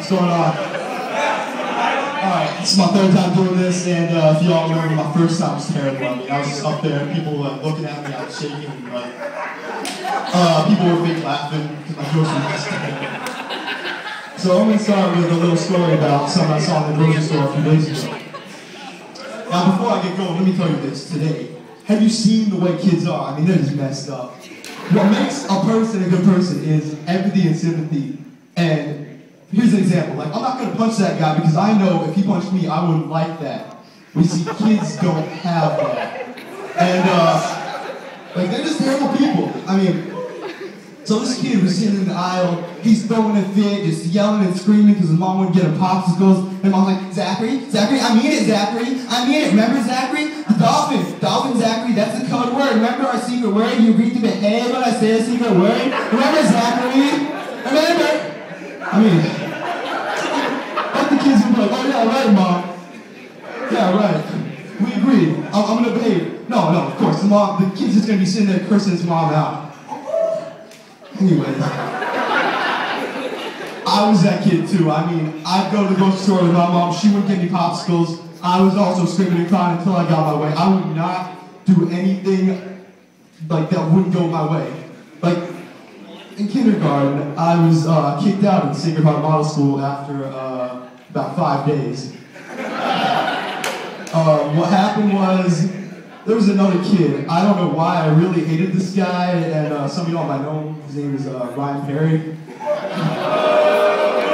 What's going on? Alright, this is my third time doing this, and if you all remember, my first time was terrible. I mean, I was just up there, people were looking at me, I was shaking, and people were fake laughing because my jokes were messed up. So I'm going to start with a little story about something I saw in the grocery store a few days ago. Now, before I get going, let me tell you this today. Have you seen the way kids are? I mean, they're just messed up. What makes a person a good person is empathy and sympathy. And here's an example. Like, I'm not going to punch that guy because I know if he punched me, I wouldn't like that. We see kids don't have that. And, like, they're just terrible people. I mean, so this kid was sitting in the aisle, he's throwing a fit, just yelling and screaming because his mom wouldn't get him popsicles. And mom's like, Zachary, I mean it, Zachary. I mean it. Remember, Zachary? The dolphin, Zachary, that's the code word. Remember our secret word? You agreed to behave when I say a secret word? Remember, Zachary? Remember? I mean, like the kids would be like, oh yeah, right, Mom. Yeah, right. We agreed. I'm gonna behave. No, of course, the kid's just gonna be sitting there cursing his mom out. Anyways, I was that kid too. I mean, I'd go to the grocery store with my mom, she wouldn't give me popsicles. I was also screaming and crying until I got my way. I would not do anything like that wouldn't go my way. Like, in kindergarten, I was kicked out of Sacred Heart Model School after about 5 days. What happened was, there was another kid. I don't know why, I really hated this guy, and some of y'all might know him. His name is Ryan Perry.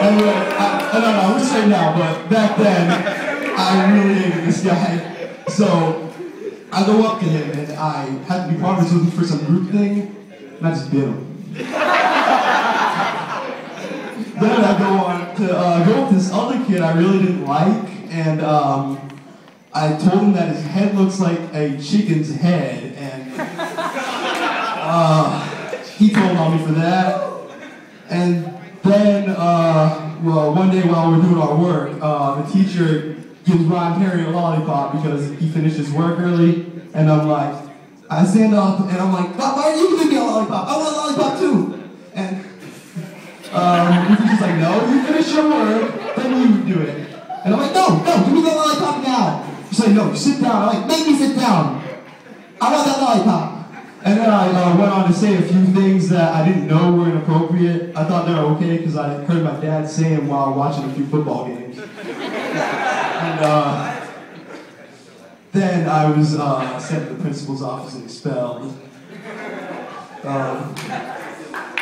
Anyway, I don't know, we're straight now, but back then, I really hated this guy. So, I go up to him, and I had to be part of this for some group thing, and I just bit him. Then I go on to go with this other kid I really didn't like, and I told him that his head looks like a chicken's head, and he told on me for that. And then, well, one day while we're doing our work, the teacher gives Ryan Perry a lollipop because he finished his work early, and I'm like, I stand up and I'm like, why are you giving me a lollipop? I want a lollipop too. And the teacher's like, no, you finish your work, then you do it. And I'm like, no, give me that lollipop now. She's like, no, sit down. I'm like, make me sit down. I want that lollipop. And then I went on to say a few things that I didn't know were inappropriate. I thought they were okay because I heard my dad say them while watching a few football games. And then I was sent to the principal's office and expelled.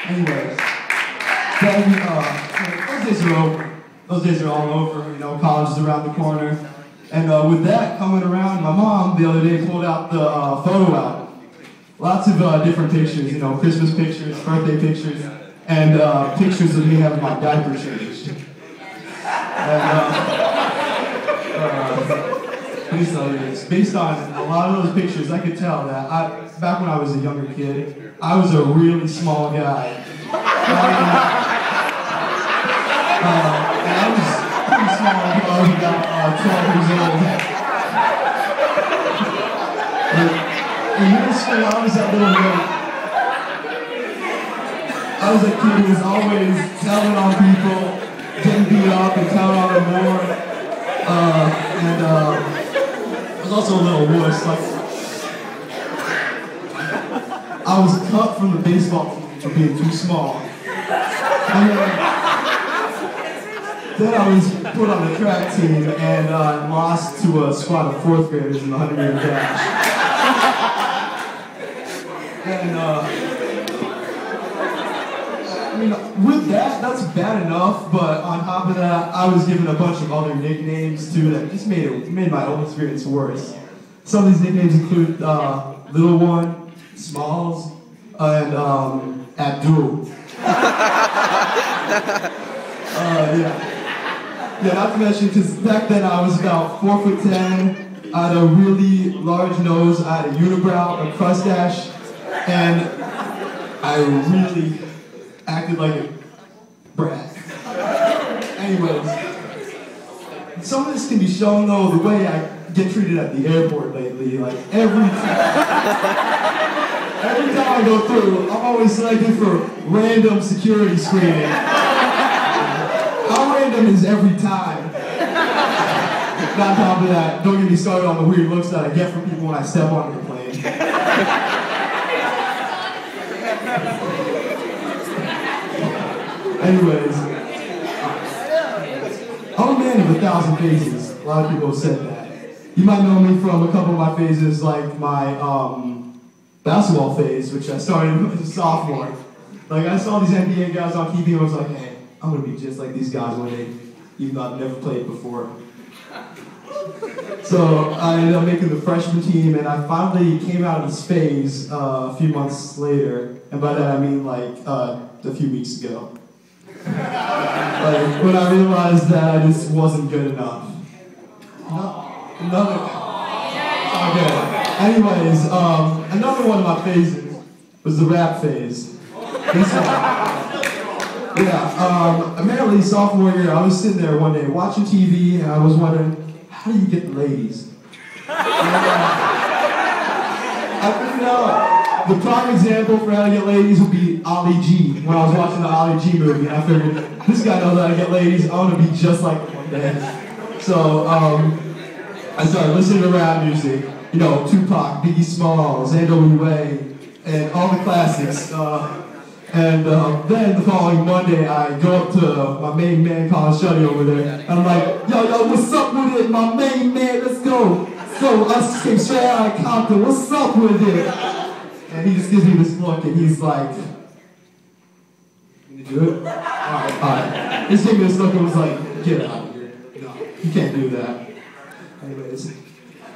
Anyways, then those days are over. Those days are all over. You know, college is around the corner. And with that coming around, my mom the other day pulled out the photo album. Lots of different pictures, you know, Christmas pictures, birthday pictures, and pictures of me having my diaper changed. And please tell you this, based on a lot of those pictures, I could tell that back when I was a younger kid, I was a really small guy. And I was pretty small until I was about 12 years old. In middle school, I was that little kid. I was that kid who was always telling on people, getting beat up and telling on them more. And I was also a little wuss. Like, I was cut from the baseball team for being too small. And then I was put on the track team and lost to a squad of 4th graders in the 100-meter dash. And, I mean, with that's bad enough, but on top of that, I was given a bunch of other nicknames, too, that just made my whole experience worse. Some of these nicknames include Little One, Smalls, and Abdul. Yeah, not to mention, because back then I was about 4'10", I had a really large nose, I had a unibrow, a crustache, and I really acted like a brat. Anyways, some of this can be shown though the way I get treated at the airport lately. Like every time I go through, I'm always selected for random security screening. How random random as every time. On top of that, don't get me started on the weird looks that I get from people when I step onto the plane. Anyways, I'm a man of 1,000 faces. A lot of people have said that. You might know me from a couple of my phases, like my basketball phase, which I started as a sophomore. Like, I saw these NBA guys on TV and I was like, hey, I'm gonna be just like these guys one day, even though I've never played before. So I ended up making the freshman team, and I finally came out of this phase a few months later, and by that I mean like a few weeks ago. Like, when I realized that I just wasn't good enough. Okay. Anyways, another one of my phases was the rap phase. Apparently sophomore year, I was sitting there one day watching TV, and I was wondering, how do you get the ladies? I figured out the prime example for how to get ladies would be Ali G. When I was watching the Ali G movie, and I figured, this guy knows how to get ladies, I want to be just like him one day. So, I started listening to rap music, you know, Tupac, Biggie Smalls, NWA, and all the classics. Then the following Monday, I go up to my main man, Colin Shuddy over there, and I'm like, yo, what's up with it, my main man, let's go. So, us came straight out of Compton, what's up with it? And he just gives me this look, and he's like, can you do it? Alright. He just gave me this look and was like, get out of here. No, you can't do that. Anyways,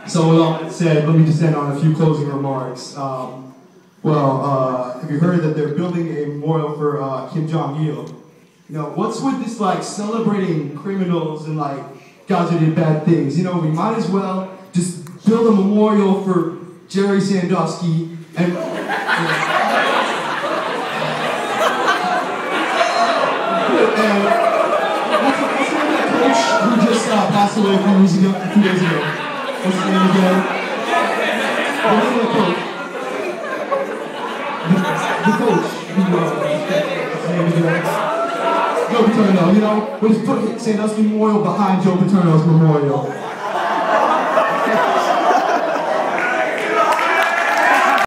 so with all that said, let me just end on a few closing remarks. Have you heard that they're building a memorial for Kim Jong-il? You know, what's with this, like, celebrating criminals and, like, guys who did bad things? You know, we might as well just build a memorial for Jerry Sandusky and... what's the name of that coach who just passed away a few days ago? What's his name again? The name of the coach. The coach, Joe Paterno, you know, we'll just put Sandusky Memorial behind Joe Paterno's memorial.